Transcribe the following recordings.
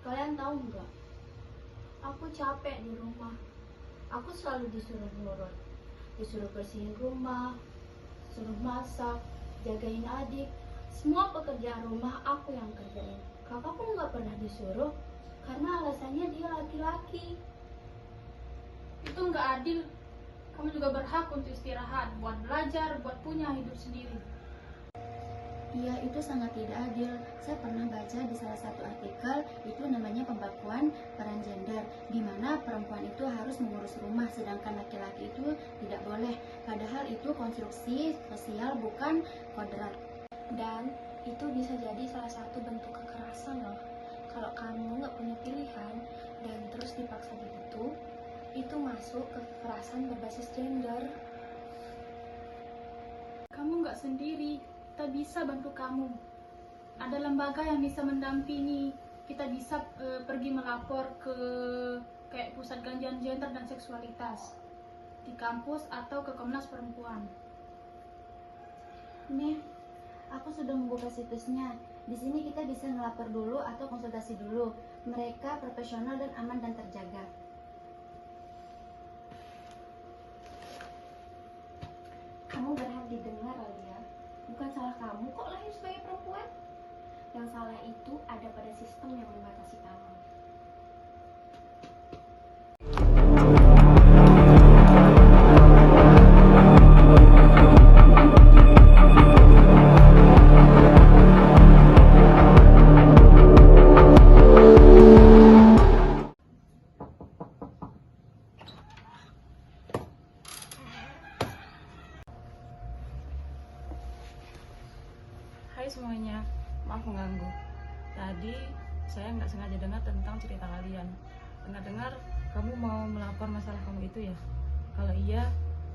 Kalian tahu nggak? Aku capek di rumah. Aku selalu disuruh nurut, disuruh bersihin rumah, suruh masak, jagain adik. Semua pekerjaan rumah aku yang kerjain. Kakakku nggak pernah disuruh karena alasannya dia laki-laki. Itu nggak adil. Kamu juga berhak untuk istirahat, buat belajar, buat punya hidup sendiri. Iya, itu sangat tidak adil. Saya pernah baca di salah satu artikel, itu namanya pembakuan peran gender, di mana perempuan itu harus mengurus rumah, sedangkan laki-laki itu tidak boleh. Padahal itu konstruksi sosial, bukan kodrat. Dan itu bisa jadi salah satu bentuk kekerasan loh. Kalau kamu nggak punya pilihan dan terus dipaksa begitu, itu masuk ke kekerasan berbasis gender. Kamu nggak sendiri. Kita bisa bantu kamu. Ada lembaga yang bisa mendampingi. Kita bisa pergi melapor ke kayak pusat kajian gender dan seksualitas di kampus atau ke Komnas Perempuan. Nih, aku sudah membuka situsnya. Di sini kita bisa ngelapor dulu atau konsultasi dulu. Mereka profesional dan aman dan terjaga. Kamu berhak didengar, Alia. Bukan salah kamu kok lahir sebagai perempuan. Yang salah itu ada pada sistem yang membatasi kamu. Hai semuanya, maaf mengganggu. Tadi saya nggak sengaja dengar tentang cerita kalian. Dengar-dengar kamu mau melapor masalah kamu itu ya? Kalau iya,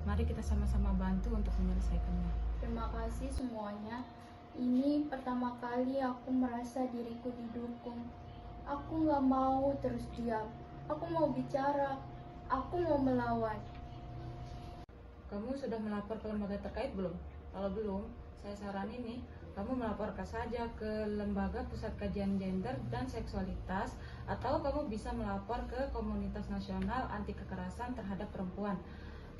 mari kita sama-sama bantu untuk menyelesaikannya. Terima kasih semuanya. Ini pertama kali aku merasa diriku didukung. Aku nggak mau terus diam. Aku mau bicara. Aku mau melawan. Kamu sudah melapor ke lembaga terkait belum? Kalau belum, saya saranin nih, kamu melaporkan saja ke Lembaga Pusat Kajian Gender dan Seksualitas, atau kamu bisa melapor ke Komunitas Nasional Anti Kekerasan Terhadap Perempuan.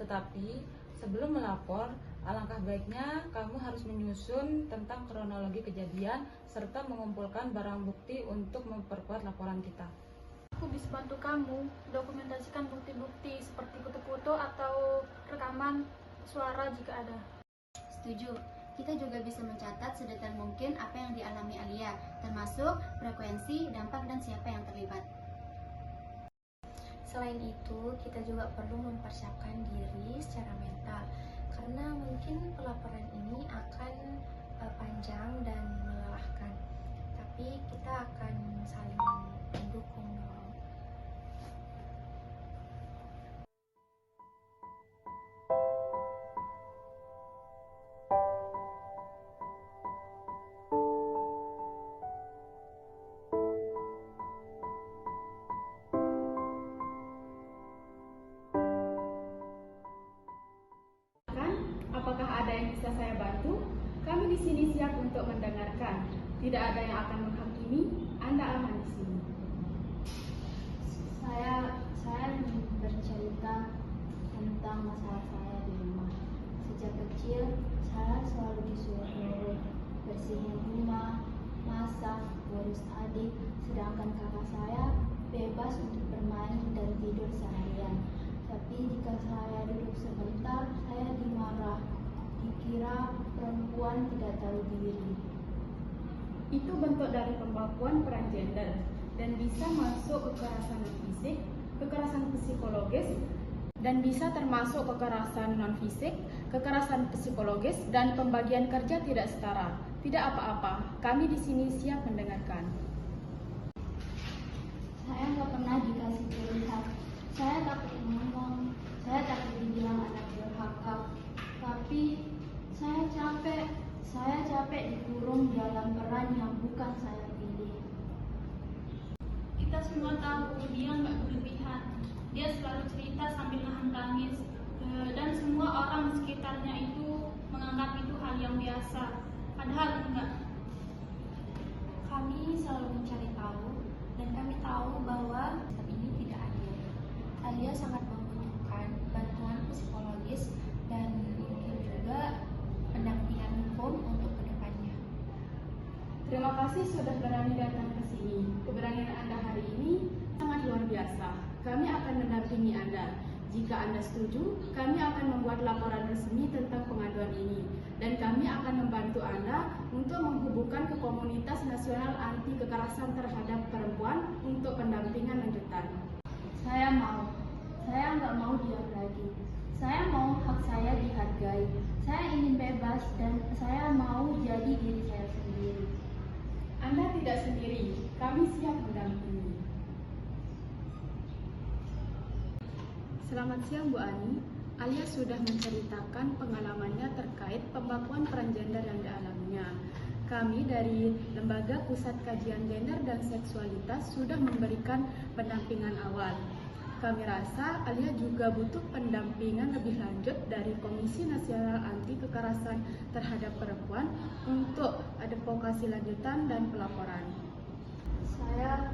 Tetapi sebelum melapor, alangkah baiknya kamu harus menyusun tentang kronologi kejadian serta mengumpulkan barang bukti untuk memperkuat laporan kita. Aku bisa bantu kamu dokumentasikan bukti-bukti seperti foto-foto atau rekaman suara jika ada. Setuju. Kita juga bisa mencatat sedetail mungkin apa yang dialami Alia, termasuk frekuensi, dampak, dan siapa yang terlibat. Selain itu, kita juga perlu mempersiapkan diri secara mental, karena mungkin pelaporan ini akan panjang dan melelahkan. Tapi kita akan saling mendukung dong. Apakah ada yang bisa saya bantu? Kami di sini siap untuk mendengarkan. Tidak ada yang akan menghakimi. Anda aman di sini. Saya ingin bercerita tentang masalah saya di rumah. Sejak kecil, saya selalu disuruh nurut, bersihin rumah, masak, ngurus adik, sedangkan kakak saya bebas untuk bermain dan tidur seharian. Tapi jika saya duduk sebentar, saya dimarah, dikira perempuan tidak tahu diri. Itu bentuk dari pembakuan peran gender dan bisa masuk kekerasan fisik, kekerasan psikologis, dan bisa termasuk kekerasan non-fisik, kekerasan psikologis, dan pembagian kerja tidak setara. Tidak apa-apa, kami di sini siap mendengarkan. Saya nggak pernah dikasih pilihan. Saya takut ngomong, saya takut dibilang anak durhaka. Tapi saya capek dikurung dalam peran yang bukan saya pilih. Kita semua tahu dia nggak berlebihan. Dia selalu cerita sambil nahan tangis, dan semua orang di sekitarnya itu menganggap itu hal yang biasa. Padahal enggak. Kami selalu mencari tahu dan kami tahu bahwa sistem ini tidak adil. Alia sangat membutuhkan bantuan psikologis dan mungkin juga pendampingan hukum untuk kedepannya. Terima kasih sudah berani datang ke sini. Keberanian Anda hari ini sangat luar biasa. Kami akan mendampingi Anda. Jika Anda setuju, kami akan membuat laporan resmi tentang pengaduan ini. Dan kami akan membantu Anda untuk menghubungkan ke Komunitas Nasional Anti Kekerasan Terhadap Perempuan untuk pendampingan lanjutan. Saya nggak mau diam lagi. Saya mau hak saya dihargai. Saya ingin bebas dan saya mau jadi diri saya sendiri. Anda tidak sendiri, kami siap mendampingi. Selamat siang Bu Ani. Alia sudah menceritakan pengalamannya terkait pembakuan peran gender yang dialaminya. Kami dari Lembaga Pusat Kajian Gender dan Seksualitas sudah memberikan pendampingan awal. Kami rasa Alia juga butuh pendampingan lebih lanjut dari Komisi Nasional Anti Kekerasan Terhadap Perempuan untuk advokasi lanjutan dan pelaporan. Saya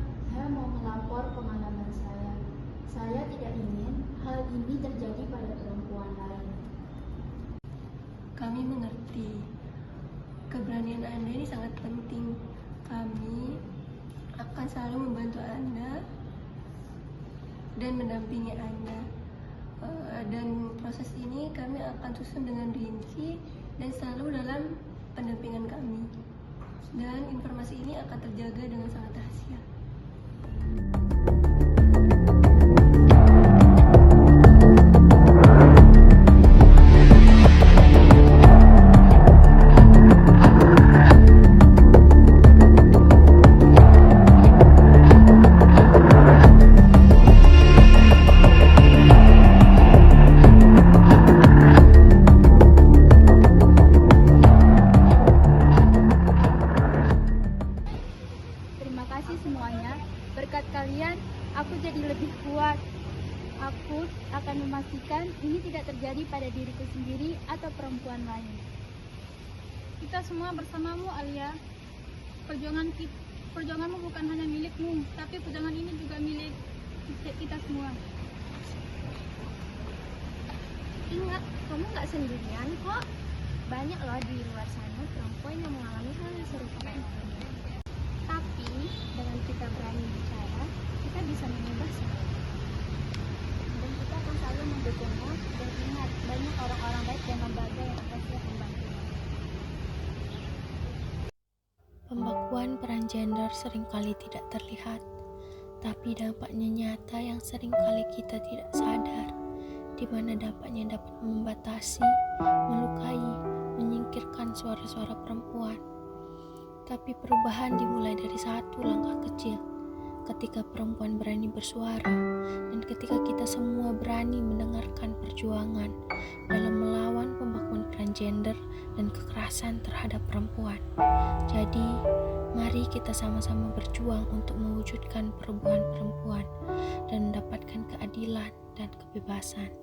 mau melapor pengalaman saya. Saya tidak ingin hal ini terjadi pada perempuan lain. Kami mengerti keberanian Anda ini sangat penting. Kami akan selalu membantu Anda dan mendampingi Anda. Dan proses ini kami akan susun dengan rinci dan selalu dalam pendampingan kami. Dan informasi ini akan terjaga dengan sangat rahasia. Terima kasih semuanya. Berkat kalian, aku jadi lebih kuat. Aku akan memastikan ini tidak terjadi pada diriku sendiri atau perempuan lain. Kita semua bersamamu, Alia. Perjuanganmu bukan hanya milikmu, tapi perjuangan ini juga milik kita semua. Ingat, kamu nggak sendirian kok. Banyak loh di luar sana perempuan yang mengalami hal yang serupa kayak kamu. Tapi dengan kita berani bicara, kita bisa mengubah semuanya. Dan kita akan selalu mendukungmu. Dan ingat, banyak orang-orang baik dan lembaga yang akan siap membantu. Pembakuan peran gender seringkali tidak terlihat, tapi dampaknya nyata yang seringkali kita tidak sadar, di mana dampaknya dapat membatasi, melukai, menyingkirkan suara-suara perempuan. Tapi perubahan dimulai dari satu langkah kecil, ketika perempuan berani bersuara, dan ketika kita semua berani mendengarkan perjuangan dalam melawan pembakuan peran gender dan kekerasan terhadap perempuan. Jadi, mari kita sama-sama berjuang untuk mewujudkan perubahan perempuan dan mendapatkan keadilan dan kebebasan.